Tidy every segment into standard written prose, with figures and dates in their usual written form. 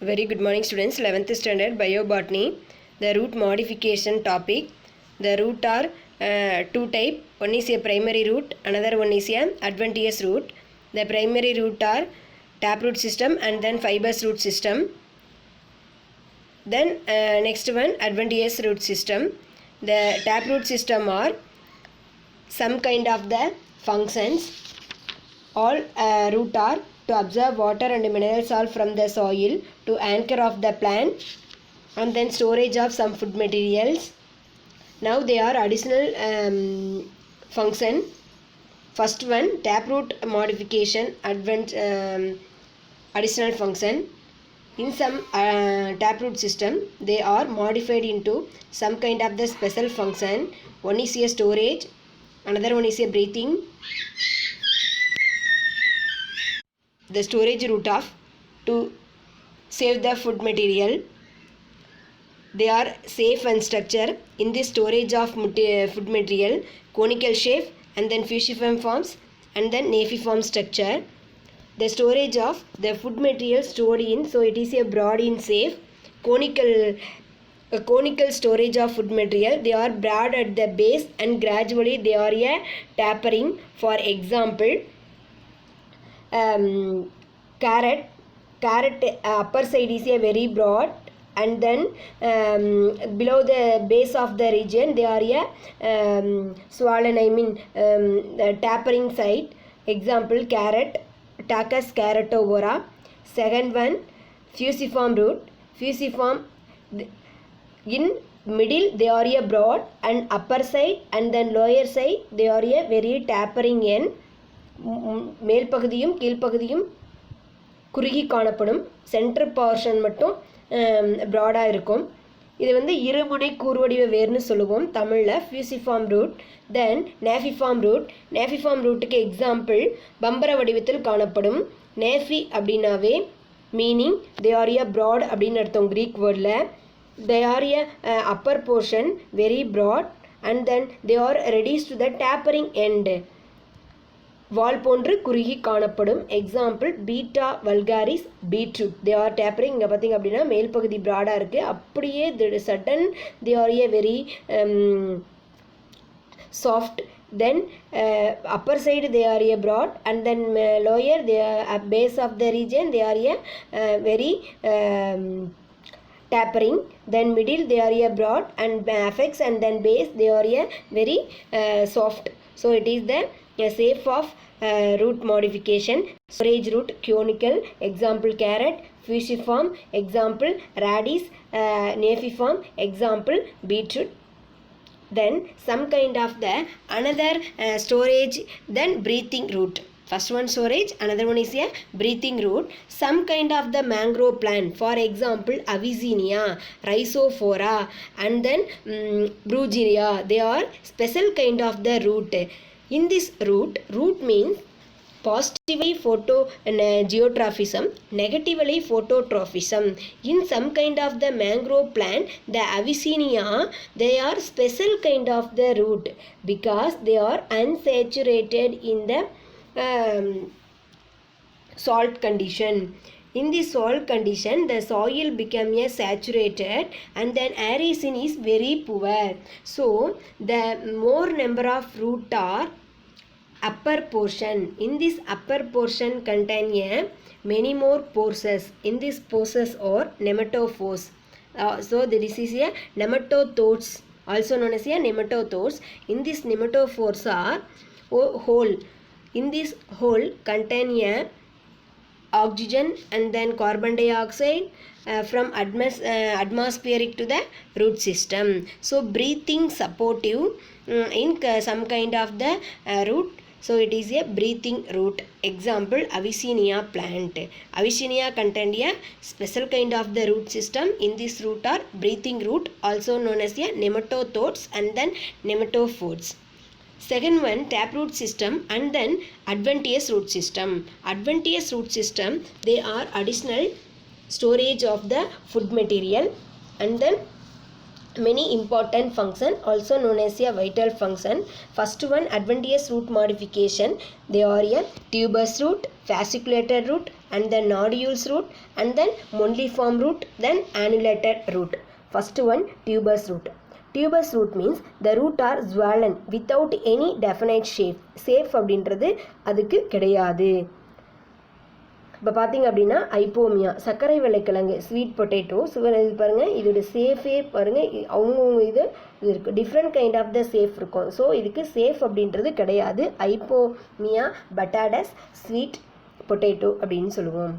Very good morning students. 11th standard biobotany. The root modification topic. The root are two type. One is a primary root, another one is a adventitious root. The primary root are taproot system and then fibrous root system. Then next one adventitious root system. The taproot system are some kind of the functions. All root are to absorb water and mineral salt from the soil, to anchor of the plant, and then storage of some food materials. Now they are additional function. First one, taproot modification, additional function. In some taproot system, they are modified into some kind of the special function. One is a storage, another one is a breathing. The storage root of to save the food material. They are safe and structure. In this storage of food material, conical shape and then fusiform forms and then naviform structure. The storage of the food material stored in, so it is a broad in safe. Conical storage of food material. They are broad at the base and gradually they are a tapering. For example, carrot upper side is a very broad, and then below the base of the region they are a swollen, the tapering side. Example, carrot, Tachus carotovora. Second one, fusiform root. Fusiform, in middle they are a broad, and upper side and then lower side they are a very tapering end. மேல் பகுதியும் கீழ்ப்பகுதியும் குறுகி காணப்படும். Centre portion மட்டும் ப்ராடாக இருக்கும். இது இருமுனை கூர்வடிவ வேர்னு சொல்லுவோம் தமிழில், fusiform root. Then napiform root. Napiform ரூட்டுக்கு எக்ஸாம்பிள் பம்பர வடிவத்தில் காணப்படும். நேஃபி அப்படின்னாவே meaning they are a broad அப்படின்னு அர்த்தம் க்ரீக் வேர்டில். They are a upper portion very broad and then they are reduce to the tapering end. வால் போன்று குறுகி காணப்படும். Example beta vulgaris, beetroot. They are tapering. இங்கே பார்த்திங்க அப்படின்னா மேல் பகுதி ப்ராடாக இருக்குது, அப்படியே sudden they are a very soft. Then upper side they are a broad and then lower they base of the region they are a very tapering. Then middle they are a broad and apex and then base they are a very soft. So it is the safe of root modification. Storage root, conical. Example, carrot. Fusiform. Example, radish. Nafiform. Example, beetroot. Then some kind of the another storage, then breathing root. First one storage, another one is a breathing root. Some kind of the mangrove plant, for example Avicennia, Rhizophora and then Bruguiera. They are special kind of the root. In this root means positively geotrophism, negatively phototrophism. In some kind of the mangrove plant, the Avicennia, they are special kind of the root because they are unsaturated in the salt condition. In the salt condition, the soil become a saturated and then aeration is very poor. So the more number of root are upper portion. In this upper portion contain a many more pores. In this pores or nematophores. So this is a nematodes, also known as a nematodes. In this nematophores are hole. In this hole contain a oxygen and then carbon dioxide from atmospheric to the root system. So breathing supportive in some kind of the root. So it is a breathing root. Example, Avicennia plant. Avicennia contain a special kind of the root system. In this root are breathing root, also known as a nematodes and then nematophores. Second one, taproot system and then adventitious root system. Adventitious root system, they are additional storage of the food material and then many important function, also known as a vital function. First one, adventitious root modification. They are a tuberous root, fasciculated root, and then nodules root, and then moniliform root, then annulated root. First one, tuberous root. Tuberous root means the root are swollen without any definite shape. Shape அப்படின்றது அதுக்கு கிடையாது. இப்போ பார்த்தீங்க அப்படின்னா ஐப்போமியா, சர்க்கரை வெள்ளைக்கிழங்கு, sweet potato, இது பாருங்கள், இதோட சேஃபே பாருங்கள், அவங்கவுங்க இது இருக்குது, different kind of the shape இருக்கும். ஸோ இதுக்கு சேஃப் அப்படின்றது கிடையாது. ஐப்போமியா, பட்டாடஸ், ஸ்வீட் பொட்டேட்டோ அப்படின்னு சொல்லுவோம்.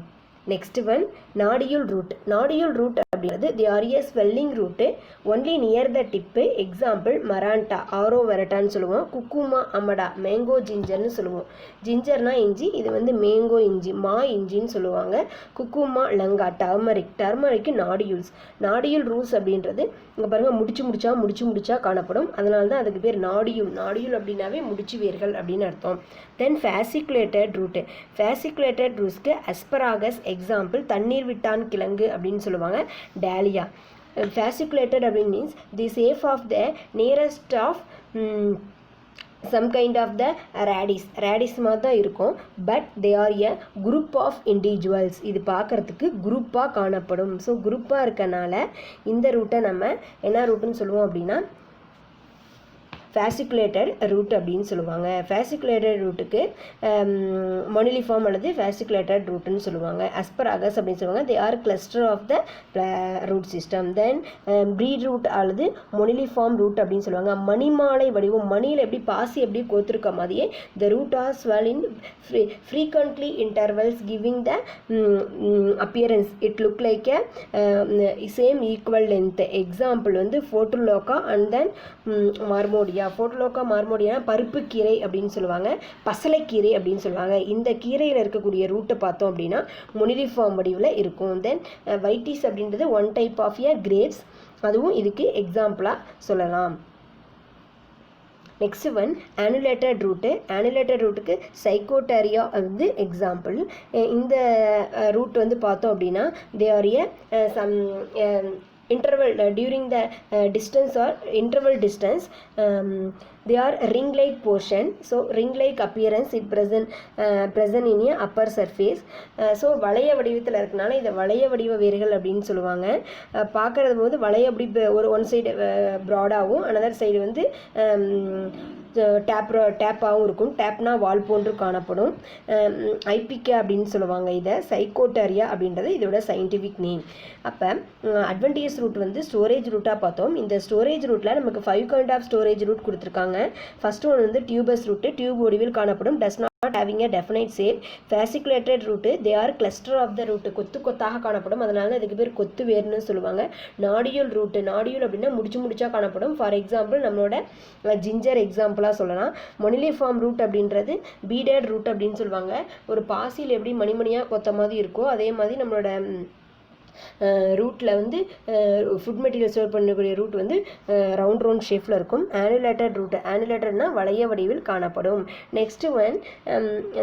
Next one, nodule root. Nodule root அப்படின்றது they are a swelling root only near the tip. Example maranta, arrow வெரட்டான்னு சொல்லுவோம். குக்குமா அமடா, மேங்கோ ஜிஞ்சர்னு சொல்லுவோம். ஜிஞ்சர்னா இஞ்சி, இது வந்து மேங்கோ இஞ்சி, மா இஞ்சின்னு சொல்லுவாங்க. குக்குமா Lanka, turmeric. டர்மரிக்கு nodules. Nodule roots அப்படின்றது இங்கே பாருங்கள், முடிச்சு முடிச்சா காணப்படும். அதனால தான் அதுக்கு பேர் நாடியூல். நாடியூல் அப்படின்னாவே முடிச்சு வேர்கள் அப்படின்னு அர்த்தம். Then fasciculated root. ஃபேசிகுலேட்டட் ரூட்ஸ்க்கு அஸ்பராகஸ் எக்ஸாம்பிள், தண்ணீர் விட்டான் கிழங்கு அப்படின்னு சொல்லுவாங்க. டேலியா. ஃபேசிகுலேட்டட் அப்படின்னு means the shape of the nearest of some kind of the radish மாதிரி தான் இருக்கும். But they are a group of individuals. இது பார்க்குறதுக்கு குரூப்பாக காணப்படும். ஸோ குரூப்பாக இருக்கனால இந்த ரூட்டை நம்ம என்ன ரூட்டுன்னு சொல்லுவோம் அப்படின்னா ஃபேசிகுலேட்டட் ரூட் அப்படின்னு சொல்லுவாங்க. ஃபேசிகுலேட்டட் ரூட்டுக்கு மொனிலிஃபார்ம் அல்லது ஃபேசிகுலேட்டட் ரூட்டுன்னு சொல்லுவாங்க. அஸ்பராகஸ் அப்படின்னு சொல்லுவாங்க. They are cluster of the root system. Then ப்ரீட் ரூட் அல்லது மொனிலிஃபார்ம் ரூட் அப்படின்னு சொல்லுவாங்க. மணிமாலை வடிவம், மணியில் எப்படி பாசி எப்படி கோத்துருக்க மாதிரியே the root are swell in frequently intervals giving the appearance it look like a same equal length. Example வந்து ஃபோட்டோலோக்கா அண்ட் தென் மார்மோடியா. ஃபோட்டோலோக்கா மார்மோடியா பருப்பு கீரை அப்படின்னு சொல்லுவாங்க, பசலைக்கீரை அப்படின்னு சொல்லுவாங்க. இந்த கீரையில் இருக்கக்கூடிய ரூட்டை பார்த்தோம் அப்படின்னா மொனிலிஃபார்ம் வடிவில் இருக்கும். தென் வைட்டிஸ் அப்படின்றது one type of a grapes, அதுவும் இதுக்கு எக்ஸாம்பிளாக சொல்லலாம். Next one, annulated root. Annulated ரூட்டுக்கு சைக்கோட்டேரியா வந்து எக்ஸாம்பிள். இந்த ரூட் வந்து பார்த்தோம் அப்படின்னா they are a some interval during the distance or interval distance, they are ring like portion. So ring like appearance it present in a upper surface. So வளைய வடிவத்தில் இருக்கனால இதை வளைய வடிவ வேர்கள் அப்படின்னு சொல்லுவாங்க. பார்க்கறது போது வளைய அப்படி ஒரு ஒன் சைடு ப்ராடாகவும் அனதர் சைடு வந்து டேப்பாகவும் இருக்கும். டேப்னா வால் போன்று காணப்படும். ஐபிகே அப்படின்னு சொல்லுவாங்க. இதை சைக்கோட்டேரியா அப்படின்றது இதோட சயின்டிஃபிக் நேம். அப்போ அட்வான்டேஜ் ரூட் வந்து ஸ்டோரேஜ் ரூட்டாக பார்த்தோம். இந்த ஸ்டோரேஜ் ரூட்டில் நமக்கு 5 கைண்ட் ஆஃப் ஸ்டோரேஜ் ரூட் கொடுத்துருக்காங்க. ஃபர்ஸ்ட் ஒன் வந்து டியூபஸ் ரூட்டு, டியூப் வடிவில் காணப்படும், does not having a definite shape. Fasciculated root, they are cluster of the root, கொத்து கொத்தாக காணப்படும், அதனால இதுக்கு பேர் கொத்து வேர்னு சொல்லுவாங்க. நாடியூல் ரூட், நாடியூல் அப்படின்னா முடிச்சா காணப்படும். ஃபார் எக்ஸாம்பிள் நம்மளோட ஜிஞ்சர் எக்ஸாம்பிளாக சொல்லலாம். மொனிலிஃபார்ம் ரூட் அப்படின்றது பீடட் ரூட் அப்படின்னு சொல்லுவாங்க. ஒரு பாசியில் எப்படி மணிமணியாக கொத்த மாதிரி இருக்கோ அதே மாதிரி நம்மளோட ரூட்டில் வந்து ஃபுட் மெட்டீரியல் ஸ்டோர் பண்ணக்கூடிய ரூட் வந்து ரவுண்ட் ஷேப்பில் இருக்கும். ஆனுலேட்டட் ரூட், ஆனுலேட்டட்னா வளைய வடிவில் காணப்படும். Next one,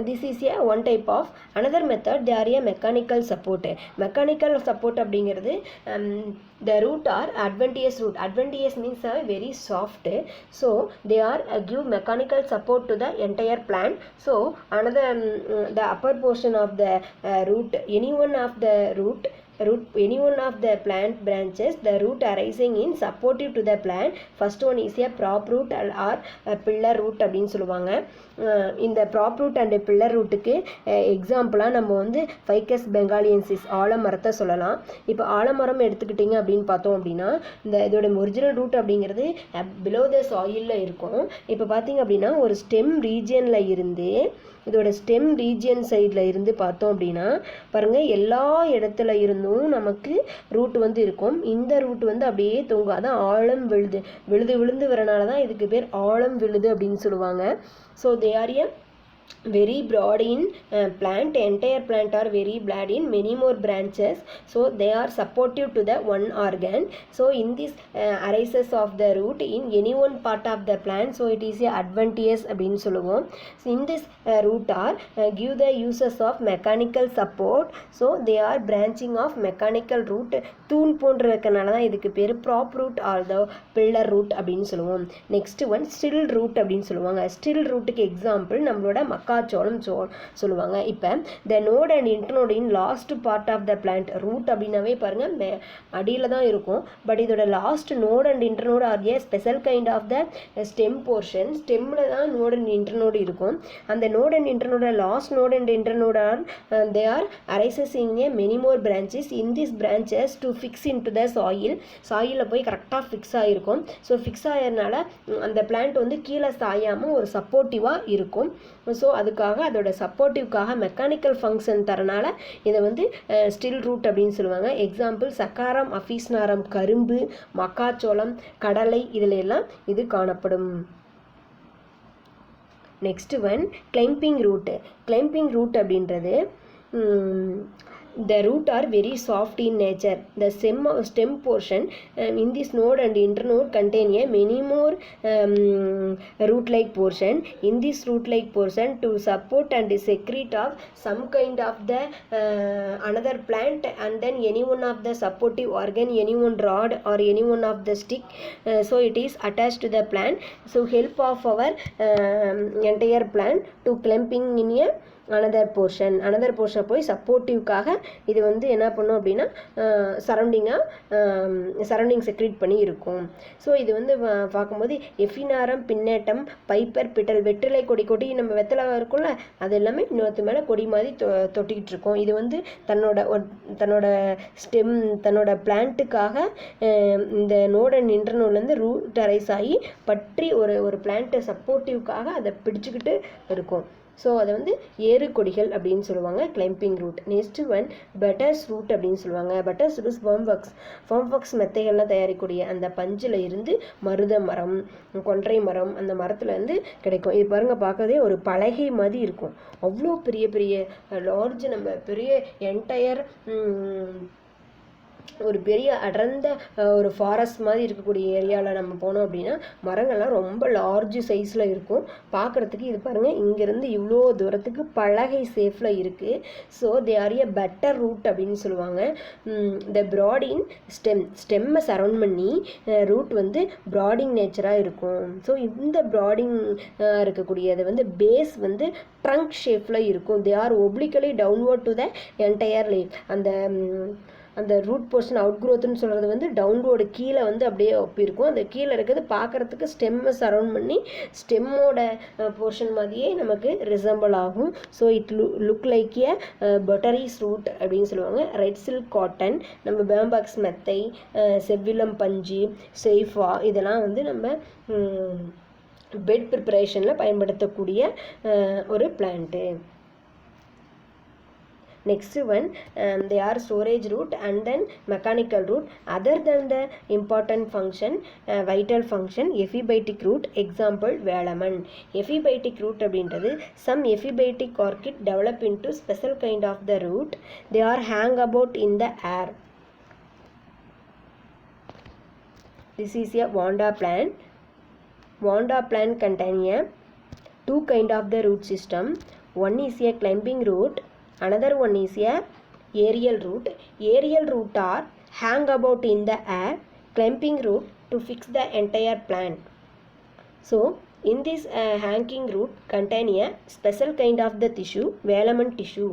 this is a one type of another method, they are a mechanical support. Mechanical support அப்படிங்கிறது the root are adventitious root. Adventitious means very soft, so they are give mechanical support to the entire plant. So another the upper portion of the root, any one of the root, any one of the plant branches, the root arising in supportive to the plant. First one is a prop root or a pillar root அப்படின்னு சொல்லுவாங்க. இந்த prop root and pillar ரூட்டுக்கு எக்ஸாம்பிளாக நம்ம வந்து ficus பெங்காலியன்சிஸ் ஆலமரத்தை சொல்லலாம். இப்போ ஆலமரம் எடுத்துக்கிட்டிங்க அப்படின்னு பார்த்தோம் அப்படின்னா இந்த இதோட ஒரிஜினல் ரூட் அப்படிங்கிறது பிலோ த சாயிலில் இருக்கும். இப்போ பார்த்தீங்க அப்படின்னா ஒரு ஸ்டெம் ரீஜியனில் இருந்து இதோட ஸ்டெம் ரீஜியன் சைடில் இருந்து பார்த்தோம் அப்படின்னா பாருங்கள் எல்லா இடத்துல இருந்தும் நமக்கு ரூட் வந்து இருக்கும். இந்த ரூட் வந்து அப்படியே தொங்கும், அதான் ஆழம் விழுது வரனால தான் இதுக்கு பேர் ஆழம் விழுது அப்படின்னு சொல்லுவாங்க. So they are A very broad in plant, entire plant are very broad in many more branches, so they are supportive to the one organ. So in this arises of the root in any one part of the plant, so it is a advantageous அப்படினு சொல்லுவோம். So in this root are give the uses of mechanical support, so they are branching of mechanical root. தூண் போன்ற இருக்கனால தான் இதுக்கு பேர் prop root are the pillar root அப்படின்னு சொல்லுவோம். நெக்ஸ்ட் ஒன் ஸ்டில் ரூட் அப்படின்னு சொல்லுவாங்க. ஸ்டில் ரூட்டுக்கு எக்ஸாம்பிள் நம்மளோட மக்காச்சோளம் சொல்லுவாங்க. இப்போ the node and internode in last part of the plant. Root அப்படின்னாவே பாருங்கள் அடியில் தான் இருக்கும். பட் இதோட last node and internode are a special kind of the stem portion. ஸ்டெம்மில் தான் நோட் அண்ட் இன்டர்னோட் இருக்கும். அந்த நோட் அண்ட் இன்டர்னோட last node and internode are they are arises in a many more branches. In these branches to fix into the soil. சாயிலில் போய் கரெக்டாக fix ஆகிருக்கும். So fix ஆகிறதுனால அந்த பிளான்ட் வந்து கீழே சாயாமல் ஒரு சப்போர்ட்டிவாக இருக்கும். ஸோ அதுக்காக அதோட சப்போர்ட்டிவ்காக மெக்கானிக்கல் ஃபங்க்ஷன் தரனால இதை வந்து ஸ்டில் ரூட் அப்படின்னு சொல்லுவாங்க. எக்ஸாம்பிள் சக்காரம், அஃபீஸ்னாரம், கரும்பு, மக்காச்சோளம், கடலை இதில் எல்லாம் இது காணப்படும். Next one climbing root. Climbing root அப்படின்றது the root are very soft in nature. The stem portion in this node and internode contain a many more root like portion. In this root like portion to support and secrete of some kind of the another plant and then any one of the supportive organ, any one rod or any one of the stick, so it is attached to the plant. So help of our entire plant to clamping in a another portion போய் சப்போர்ட்டிவ்காக இது வந்து என்ன பண்ணும் அப்படின்னா surrounding secrete பண்ணி இருக்கும். So இது வந்து பார்க்கும்போது எஃபினாரம், பின்னேட்டம், பைப்பர், பிட்டல், வெற்றிலை கொடி நம்ம வெத்தலை இருக்கும்ல அது எல்லாமே இன்னொருத்த மேலே கொடி மாதிரி தொட்டிக்கிட்டு இருக்கும். இது வந்து தன்னோட ஸ்டெம் தன்னோட பிளான்ட்டுக்காக இந்த நோட் அண்ட் இன்டர்னோட்லேருந்து ரூட் அரைஸ் ஆகி பற்றி ஒரு பிளான்ட்டு சப்போர்ட்டிவ்காக அதை பிடிச்சிக்கிட்டு இருக்கும். ஸோ அதை வந்து ஏறு கொடிகள் அப்படின்னு சொல்லுவாங்க climbing root. Next one buttress root அப்படின்னு சொல்லுவாங்க. பட்டர்ஸ் ரூட் ஃபார்ம்வர்க்ஸ் மெத்தைகள்லாம் தயாரிக்கக்கூடிய அந்த பஞ்சில் இருந்து மருத மரம், கொன்றை மரம் அந்த மரத்தில் இருந்து கிடைக்கும். இது பாருங்க பார்க்கறதே ஒரு பலகை மாதிரி இருக்கும். அவ்வளோ பெரிய பெரிய லார்ஜ் நம்ம பெரிய என்டையர் ஒரு பெரிய அடர்ந்த ஒரு ஃபாரஸ்ட் மாதிரி இருக்கக்கூடிய ஏரியாவில் நம்ம போனோம் அப்படின்னா மரங்கள்லாம் ரொம்ப லார்ஜ் சைஸில் இருக்கும். பார்க்குறதுக்கு இது பாருங்கள் இங்கேருந்து இவ்வளோ தூரத்துக்கு பலகை சேஃபில் இருக்குது. So they are a better root அப்படின்னு சொல்லுவாங்க. த ப்ராடின் ஸ்டெம்மை சரவுண்ட் பண்ணி ரூட் வந்து ப்ராடிங் நேச்சராக இருக்கும். ஸோ இந்த ப்ராடிங் இருக்கக்கூடியது வந்து பேஸ் வந்து ட்ரங்க் ஷேப்பில் இருக்கும். They are obliquely downward to the entire leaf. அந்த ரூட் போர்ஷன் அவுட் க்ரோத்துன்னு சொல்கிறது வந்து டவுன்வோர்டு கீழே வந்து அப்படியே ஒப்பி இருக்கும். அந்த கீழே இருக்கிறது பார்க்குறதுக்கு ஸ்டெம்மை சரவுண்ட் பண்ணி ஸ்டெம்மோட போர்ஷன் மாதிரியே நமக்கு ரிசம்பிள் ஆகும். So it look like a buttress root அப்படின்னு சொல்லுவாங்க. ரெட் சில்க் காட்டன், நம்ம பேம்பாக்ஸ் மெத்தை, செவ்விலம் பஞ்சு, செய்ஃபா இதெல்லாம் வந்து நம்ம பெட் ப்ரிப்பரேஷனில் பயன்படுத்தக்கூடிய ஒரு plant. Next one, they are storage root and then mechanical root. Other than the important function, vital function, epiphytic root. Example, வேளமன். Epiphytic root அப்படின்றது some epiphytic orchid develop into special kind of the root. They are hang about in the air. This is a vanda plant. Vanda plant contain a two kind of the root system. One is a climbing root. Another one is a aerial root. Aerial root are hang about in the air. Climbing root to fix the entire plant. So in this hanging root contain a special kind of the tissue, velamen tissue.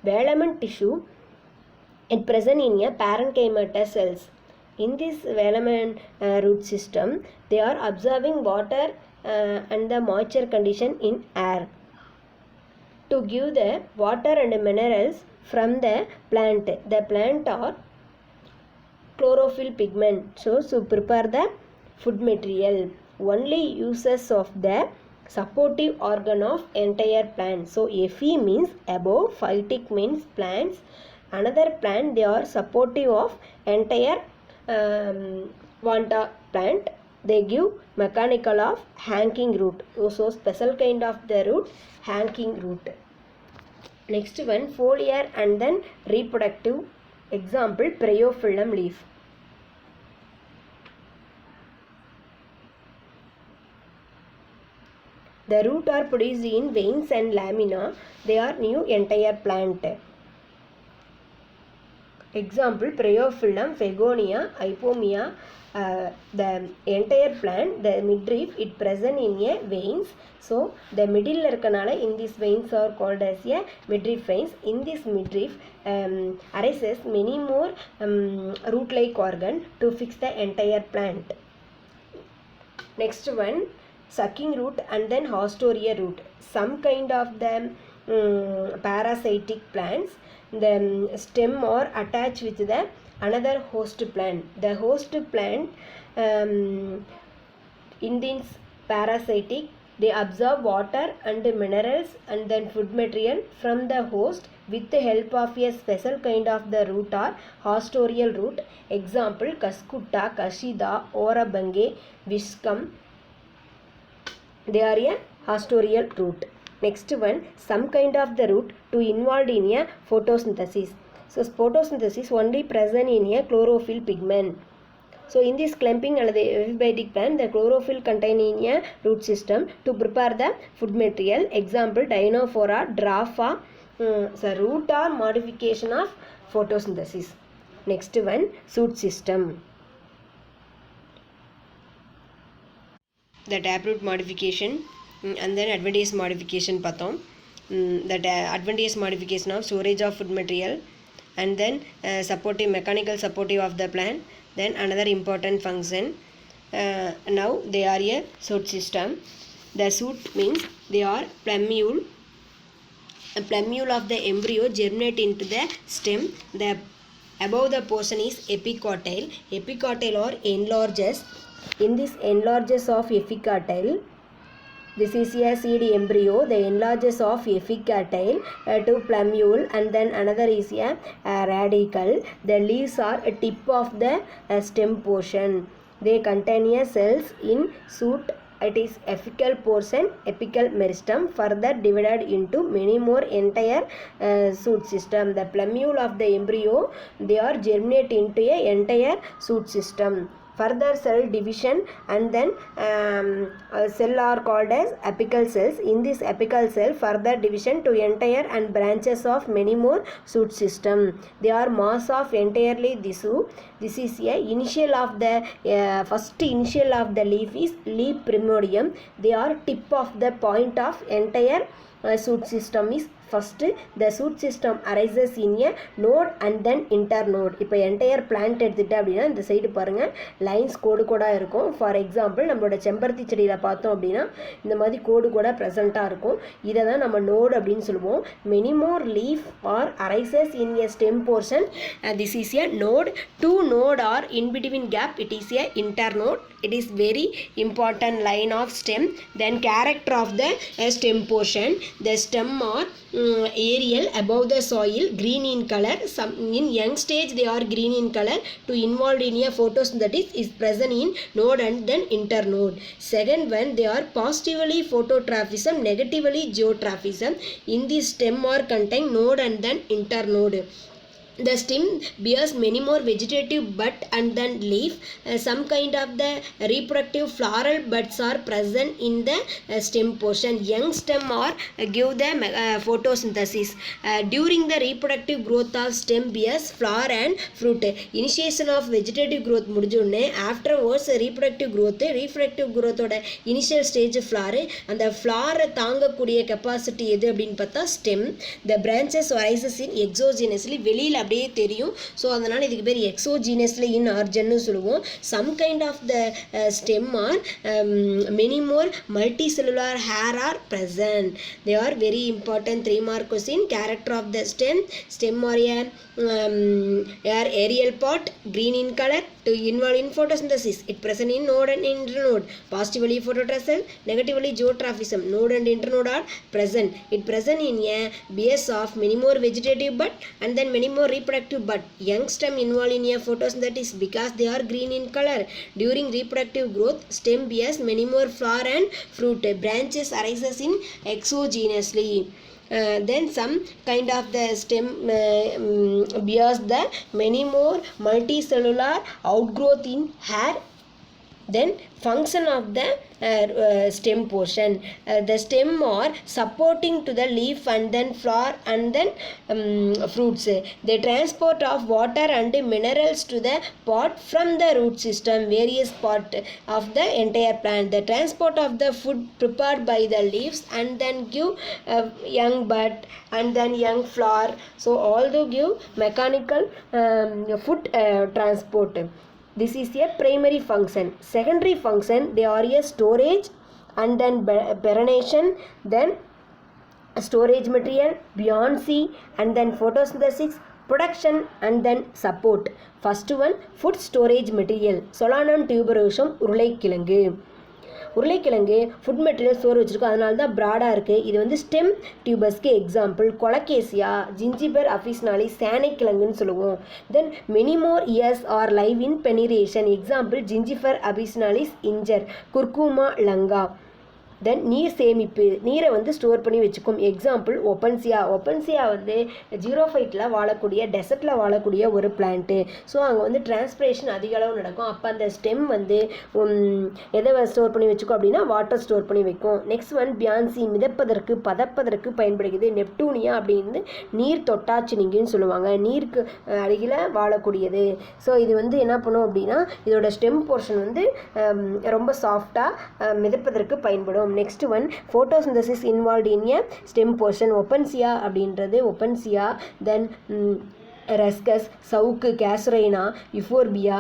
Velamen tissue it present in a parenchyma cells. In this velamen root system, they are absorbing water and the moisture condition in air to give the water and minerals from the plant. The plant are chlorophyll pigment. So prepare the food material. Only uses of the supportive organ of entire plant. So Fe means above, phytic means plants. Another plant they are supportive of entire vanda plant. They give mechanical of hanging root. So special kind of the root, hanging root. Next one, foliar and then reproductive. Example, Bryophyllum leaf. The root are produced in veins and lamina. They are new entire plant. Example, Bryophyllum, Phagonia, Ipomia. The entire plant, the midrib, it present in a veins. So the middle irukanaala in these veins are called as a midrib veins. In this midrib arises many more root-like organ to fix the entire plant. Next one, sucking root and then hostorial root. Some kind of the parasitic plants, the stem or attached with the another host plant. The host plant in these parasitic, they absorb water and minerals and then food material from the host with the help of a special kind of the root or hostorial root. Example, Cuscuta, Cashida, Orabange, Viscum. They are a hostorial root. Next one, some kind of the root to involved in a photosynthesis. So photosynthesis only present in a chlorophyll pigment. So in this clumping and the epiphytic plant, the chlorophyll contained in a root system to prepare the food material. Example, Dinophora, Drapha. So root or modification of photosynthesis. Next one, shoot system. The taproot modification and then advantageous modification pathom. That advantageous modification of storage of food material and then supportive, mechanical supportive of the plant. Then another important function. Now they are a shoot system. The shoot means they are plumule. A plumule of the embryo germinate into the stem. The above the portion is epicotyle. Epicotyle or enlarges. In this enlarges of epicotyle, this is a seed embryo, the enlarges of epicotyle to plumule, and then another is a radicle. The leaves are a tip of the stem portion. They contain a cells in shoot. It is apical portion, apical meristem, further divided into many more entire shoot system. The plumule of the embryo, they are germinate into a entire shoot system. Further cell division and then cell are called as apical cells. In this apical cell, further division to entire and branches of many more shoot system. They are mass of entirely tissue. This is a initial of the first initial of the leaf is leaf primordium. They are tip of the point of entire shoot system is first. The shoot system arises in a node and then internode. இப்போ entire plant எடுத்துட்டு அப்படின்னா இந்த side பாருங்க lines கோடு கோடாக இருக்கும். For example நம்மளோட செம்பருத்தி செடியில் பார்த்தோம் அப்படின்னா இந்த மாதிரி கோடு கூட ப்ரெசண்ட்டாக இருக்கும். இதை தான் நம்ம நோடு அப்படின்னு சொல்லுவோம். Many more leaf are arises in a stem portion. This is a node. Two node are in between gap. It is a internode. It is very important line of stem. Then character of the stem portion. The stem are aerial, above the soil, green in color. Some in young stage they are green in color. To involved in a photosynthesis is present in node and then internode. Second one, they are positively phototrophism, negatively geotrophism. In this stem are contain node and then internode. The stem bears many more vegetative bud and then leaf. Some kind of the reproductive floral buds are present in the stem portion. Young stem or give the photosynthesis. During the reproductive growth of stem bears flower and fruit. Initiation of vegetative growth முடிஞ்சோடனே afterwards reproductive growth ஓட initial stage flower. அந்த flower தாங்கக்கூடிய capacity எது அப்படின்னு பார்த்தா stem. The branches arises in exogenously, வெளியில் அப்படியே தெரியும். ஸோ அதனால் இதுக்கு பேர் எக்ஸோஜீனஸ்ல இன் ஆர்ஜன்னு சொல்லுவோம். Some kind of the stem are many more multi cellular hair are present. They are very important 3 mark question. Character of the stem or a aerial part, green in color, to involve in photosynthesis. It present in node and internode. Positively phototrophism, negatively geotrophism. Node and internode are present. It present in a base of many more vegetative bud and then many more reproductive bud. Young stem involved in a photosynthesis because they are green in color. During reproductive growth, stem bears many more flower and fruit. Branches arises in exogenously. Then some kind of the stem bears the many more multicellular outgrowth in hair Then function of the stem portion. The stem are supporting to the leaf and then flower and then fruits. The transport of water and minerals to the pot from the root system, various part of the entire plant. The transport of the food prepared by the leaves and then give young bud and then young flower. So although give mechanical food transport. This is a primary function. Secondary function, they are a storage and then perenniation, then storage material, buoyancy, and then photosynthesis, production, and then support. First one, food storage material. Solanum tuberosum உருளைக்கிழங்கு. உருளைக்கிழங்கு food material store வச்சுருக்கோம், அதனால தான் ப்ராடாக இருக்குது. இது வந்து stem டியூபர்ஸ்க்கு example. கொலகேசியா, ஜிஞ்சிபர் officinale, சேனைக்கிழங்குன்னு சொல்லுவோம். Then many more years are live in perennation, example zingiber officinalis, ginger, curcuma, longa. Then நீர் சேமிப்பு, நீரை வந்து ஸ்டோர் பண்ணி வச்சுக்கும், எக்ஸாம்பிள் ஒப்பன்சியா. ஒப்பன்சியா வந்து ஜீரோஃபைட்டில் வாழக்கூடிய, டெசர்ட்டில் வாழக்கூடிய ஒரு பிளான்ட்டு. ஸோ அங்கே வந்து டிரான்ஸ்பிரேஷன் அதிக அளவு நடக்கும். அப்போ அந்த ஸ்டெம் வந்து எதை ஸ்டோர் பண்ணி வச்சுக்கும் அப்படின்னா வாட்டர் ஸ்டோர் பண்ணி வைக்கும். நெக்ஸ்ட் ஒன் பியான்சி, மிதப்பதற்கு பதப்பதற்கு பயன்படுகிறது. நெப்டூனியா அப்படின்னு நீர் தொட்டாச்சினிங்கன்னு சொல்லுவாங்க, நீருக்கு அருகில் வாழக்கூடியது. ஸோ இது வந்து என்ன பண்ணும் அப்படின்னா இதோட ஸ்டெம் போர்ஷன் வந்து ரொம்ப சாஃப்டாக மிதப்பதற்கு பயன்படும். Next one photosynthesis involved in a stem portion. ஒப்பன்சியா அப்படின்றது ஒப்பன்சியா, தென் ரஸ்கஸ், சவுக்கு, கேசரைனா, யுஃபோர்பியா,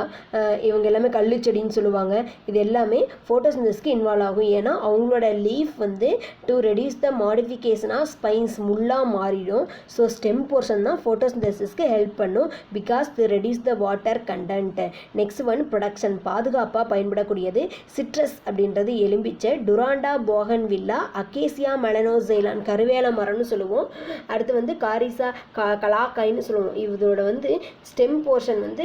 இவங்க எல்லாமே கல்லுச்செடின்னு சொல்லுவாங்க. இது எல்லாமே ஃபோட்டோசிந்தசிஸ்க்கு இன்வால்வ் ஆகும். ஏன்னா அவங்களோட லீஃப் வந்து to reduce the modification of spines, முள்ளாக மாறிடும். ஸோ ஸ்டெம் போர்ஷன் தான் ஃபோட்டோசிந்தசிஸ்க்கு ஹெல்ப் பண்ணும், because to reduce the water content. Next one protection, பாதுகாப்பாக பயன்படக்கூடியது. சிட்ரஸ் அப்படின்றது எலும்பிச்சை, டுராண்டா போகன்வில்லா, அக்கேசியா மெலனோசைலான் கருவேல மரம்னு சொல்லுவோம். அடுத்து வந்து காரிசா கலாக்காய்ன்னு சொல்லுவோம். இதோட வந்து ஸ்டெம் போர்ஷன் வந்து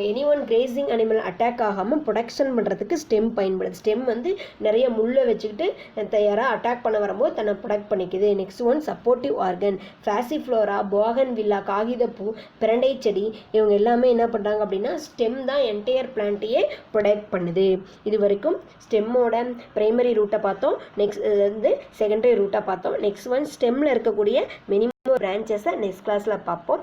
any one grazing animal attack ஆகாமல் ப்ரொடக்ஷன் பண்ணுறதுக்கு ஸ்டெம் பயன்படுது. ஸ்டெம் வந்து நிறைய முள்ளை வச்சுக்கிட்டு தயாராக அட்டாக் பண்ண வரும்போது தன்னை ப்ரொடக்ட் பண்ணிக்குது. Next one supportive organ, passiflora, bougainvillea, காகிதப்பூ, பிரண்டை செடி, இவங்க எல்லாமே என்ன பண்ணுறாங்க அப்படின்னா ஸ்டெம் தான் என்டையர் பிளான்ட்டையே ப்ரொடக்ட் பண்ணுது. இது வரைக்கும் ஸ்டெம்மோட பிரைமரி ரூட்டை பார்த்தோம், நெக்ஸ்ட் வந்து செகண்டரி ரூட்டை பார்த்தோம். நெக்ஸ்ட் ஒன் ஸ்டெம்மில் இருக்கக்கூடிய மினிமம் பிரான்ச்சஸை நெக்ஸ்ட் கிளாஸில் பார்ப்போம்.